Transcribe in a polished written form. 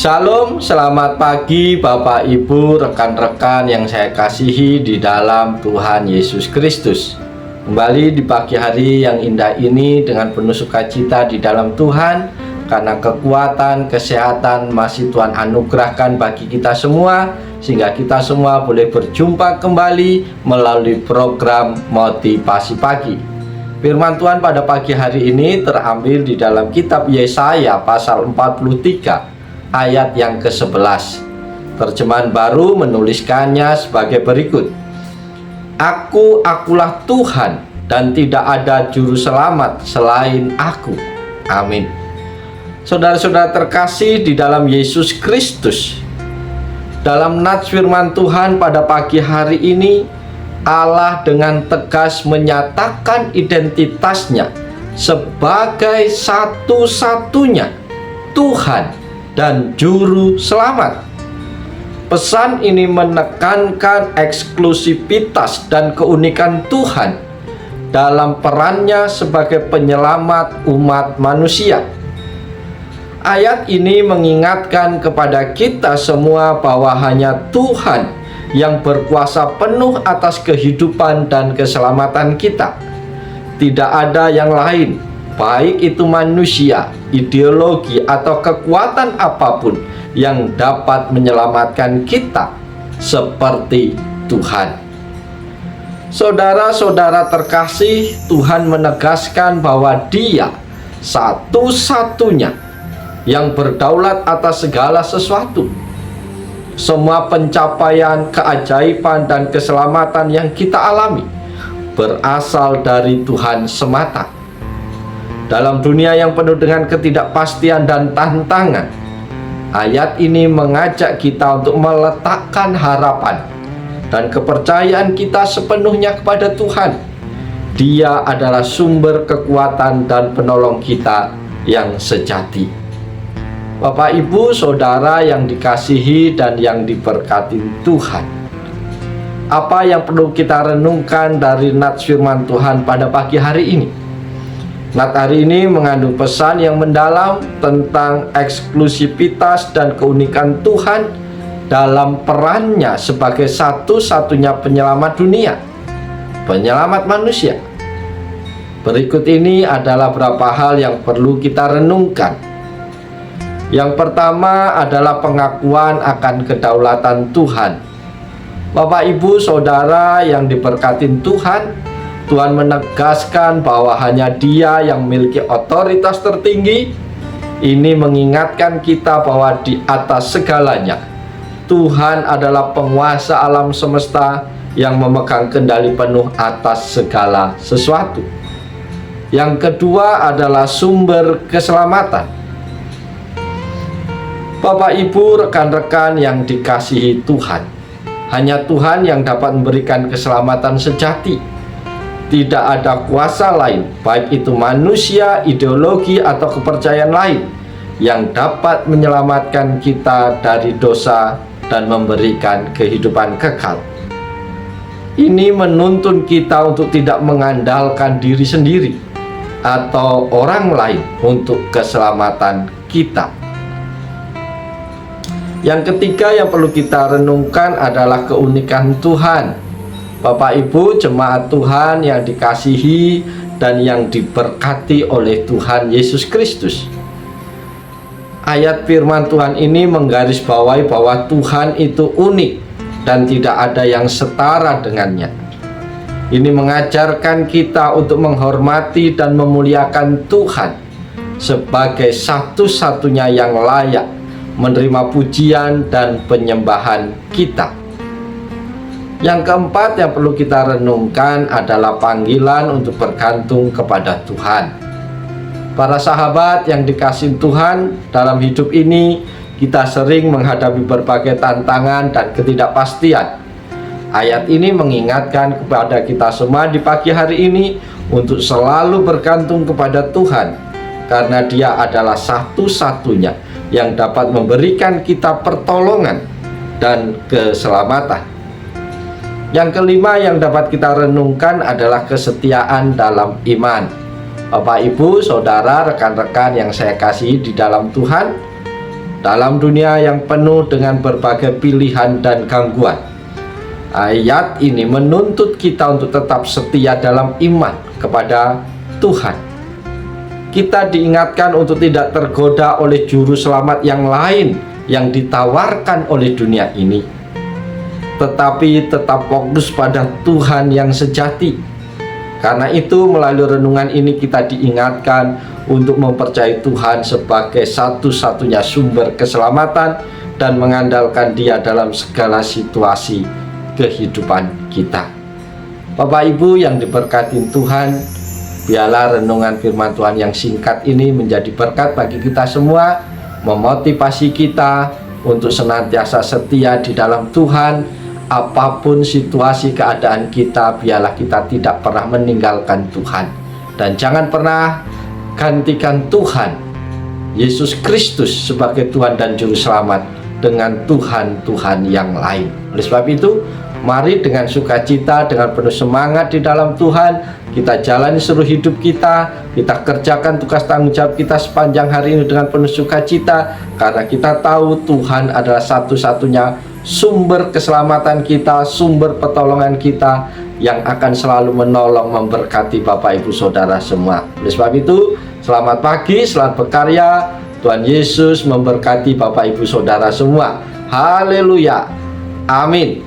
Shalom, selamat pagi Bapak Ibu, rekan-rekan yang saya kasihi di dalam Tuhan Yesus Kristus. Kembali di pagi hari yang indah ini dengan penuh sukacita di dalam Tuhan, karena kekuatan, kesehatan masih Tuhan anugerahkan bagi kita semua, sehingga kita semua boleh berjumpa kembali melalui program Motivasi Pagi. Firman Tuhan pada pagi hari ini terambil di dalam kitab Yesaya pasal 43 ayat yang ke-11. Terjemahan baru menuliskannya sebagai berikut: Akulah Tuhan dan tidak ada juru selamat selain Aku. Amin. Saudara-saudara terkasih di dalam Yesus Kristus, dalam nats firman Tuhan pada pagi hari ini, Allah dengan tegas menyatakan identitasnya sebagai satu-satunya Tuhan dan Juru Selamat. Pesan ini menekankan eksklusivitas dan keunikan Tuhan dalam perannya sebagai penyelamat umat manusia. Ayat ini mengingatkan kepada kita semua bahwa hanya Tuhan yang berkuasa penuh atas kehidupan dan keselamatan kita. Tidak ada yang lain, baik itu manusia, ideologi, atau kekuatan apapun yang dapat menyelamatkan kita seperti Tuhan. Saudara-saudara terkasih, Tuhan menegaskan bahwa Dia satu-satunya yang berdaulat atas segala sesuatu. Semua pencapaian, keajaiban, dan keselamatan yang kita alami berasal dari Tuhan semata. Dalam dunia yang penuh dengan ketidakpastian dan tantangan, ayat ini mengajak kita untuk meletakkan harapan dan kepercayaan kita sepenuhnya kepada Tuhan. Dia adalah sumber kekuatan dan penolong kita yang sejati. Bapak, Ibu, Saudara yang dikasihi dan yang diberkati Tuhan, apa yang perlu kita renungkan dari nats firman Tuhan pada pagi hari ini? Nats hari ini mengandung pesan yang mendalam tentang eksklusivitas dan keunikan Tuhan dalam perannya sebagai satu-satunya penyelamat dunia, penyelamat manusia. Berikut ini adalah beberapa hal yang perlu kita renungkan. Yang pertama adalah pengakuan akan kedaulatan Tuhan. Bapak, Ibu, Saudara yang diberkati Tuhan, Tuhan menegaskan bahwa hanya Dia yang memiliki otoritas tertinggi. Ini mengingatkan kita bahwa di atas segalanya, Tuhan adalah penguasa alam semesta yang memegang kendali penuh atas segala sesuatu. Yang kedua adalah sumber keselamatan. Bapak, Ibu, rekan-rekan yang dikasihi Tuhan, hanya Tuhan yang dapat memberikan keselamatan sejati. Tidak ada kuasa lain, baik itu manusia, ideologi, atau kepercayaan lain, yang dapat menyelamatkan kita dari dosa dan memberikan kehidupan kekal. Ini menuntun kita untuk tidak mengandalkan diri sendiri atau orang lain untuk keselamatan kita. Yang ketiga yang perlu kita renungkan adalah keunikan Tuhan. Bapak, Ibu, jemaat Tuhan yang dikasihi dan yang diberkati oleh Tuhan Yesus Kristus. Ayat firman Tuhan ini menggarisbawahi bahwa Tuhan itu unik dan tidak ada yang setara dengannya. Ini mengajarkan kita untuk menghormati dan memuliakan Tuhan sebagai satu-satunya yang layak menerima pujian dan penyembahan kita. Yang keempat yang perlu kita renungkan adalah panggilan untuk bergantung kepada Tuhan. Para sahabat yang dikasihi Tuhan, dalam hidup ini kita sering menghadapi berbagai tantangan dan ketidakpastian. Ayat ini mengingatkan kepada kita semua di pagi hari ini untuk selalu bergantung kepada Tuhan, karena Dia adalah satu-satunya yang dapat memberikan kita pertolongan dan keselamatan. Yang kelima yang dapat kita renungkan adalah kesetiaan dalam iman. Bapak, Ibu, Saudara, rekan-rekan yang saya kasihi di dalam Tuhan, dalam dunia yang penuh dengan berbagai pilihan dan gangguan. Ayat ini menuntut kita untuk tetap setia dalam iman kepada Tuhan. Kita diingatkan untuk tidak tergoda oleh juru selamat yang lain yang ditawarkan oleh dunia ini, tetapi tetap fokus pada Tuhan yang sejati. Karena itu melalui renungan ini kita diingatkan untuk mempercayai Tuhan sebagai satu-satunya sumber keselamatan dan mengandalkan Dia dalam segala situasi kehidupan kita. Bapak Ibu yang diberkati Tuhan, biarlah renungan firman Tuhan yang singkat ini menjadi berkat bagi kita semua, memotivasi kita untuk senantiasa setia di dalam Tuhan. Apapun situasi keadaan kita, biarlah kita tidak pernah meninggalkan Tuhan. Dan jangan pernah gantikan Tuhan Yesus Kristus sebagai Tuhan dan Juru Selamat dengan Tuhan-Tuhan yang lain. Oleh sebab itu, mari dengan sukacita, dengan penuh semangat di dalam Tuhan, kita jalani seluruh hidup kita kerjakan tugas tanggung jawab kita sepanjang hari ini dengan penuh sukacita, karena kita tahu Tuhan adalah satu-satunya sumber keselamatan kita, sumber pertolongan kita, yang akan selalu menolong, memberkati Bapak Ibu Saudara semua. Oleh sebab itu, selamat pagi, selamat berkarya. Tuhan Yesus memberkati Bapak Ibu Saudara semua. Haleluya. Amin.